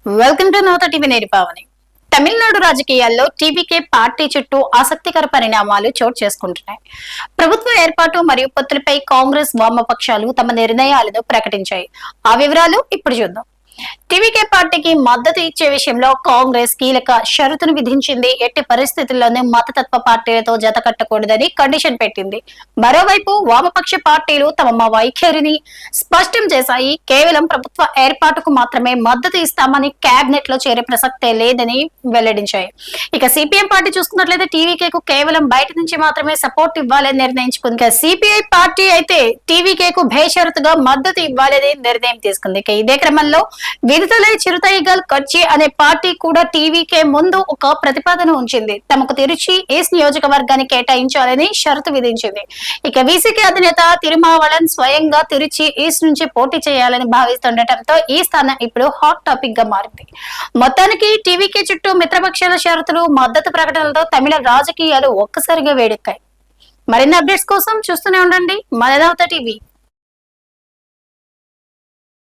Welcome to Navata TV నేరిపావని. తమిళనాడు రాజకీయాల్లో TVK party చుట్టూ ఆసక్తికర పరిణామాలు చోటు చేసుకుంటున్నాయి. ప్రభుత్వ ఏర్పాటు మరియు పొత్తులపై కాంగ్రెస్ వామపక్షాలు తమ నిర్ణయాలను ప్రకటించాయి. ఆ వివరాలు ఇప్పుడు చూద్దాం. టీవీకే పార్టీకి మద్దతు ఇచ్చే విషయంలో కాంగ్రెస్ కీలక షరతును విధించింది. ఎట్టి పరిస్థితుల్లోనూ మతతత్వ పార్టీలతో జత కట్టకూడదని కండిషన్ పెట్టింది. మరోవైపు వామపక్ష పార్టీలు తమ వైఖరిని స్పష్టం చేశాయి. కేవలం ప్రభుత్వ ఏర్పాటుకు మాత్రమే మద్దతు ఇస్తామని కేబినెట్ లో చేరే ప్రసక్తే లేదని వెల్లడించాయి. ఇక సిపిఎం పార్టీ చూసుకున్నట్లయితే టీవీకేకు కేవలం బయట నుంచి మాత్రమే సపోర్ట్ ఇవ్వాలని నిర్ణయించుకుంది. ఇక సిపిఐ పార్టీ అయితే టీవీకేకు భేషరతుగా మద్దతు ఇవ్వాలని నిర్ణయం తీసుకుంది. ఇక ఇదే క్రమంలో విడుదలై చిరుతైగల్ కచ్చి అనే పార్టీ కూడా టీవీకే ముందు ఒక ప్రతిపాదన ఉంచింది. తమకు తిరుచి ఈస్ట్ నియోజకవర్గాన్ని కేటాయించాలని షరతు విధించింది. ఇక వీసీకే అధినేత తిరుమావళన్ స్వయంగా తిరుచి ఈస్ట్ నుంచి పోటీ చేయాలని భావిస్తుండటంతో ఈ స్థానం ఇప్పుడు హాట్ టాపిక్ గా మారింది. మొత్తానికి టీవీకే చుట్టూ మిత్రపక్షాల షరతులు, మద్దతు ప్రకటనలతో తమిళ రాజకీయాలు ఒక్కసారిగా వేడెక్కాయి. మరిన్ని అప్డేట్స్ కోసం చూస్తూనే ఉండండి మన నవత టీవీ.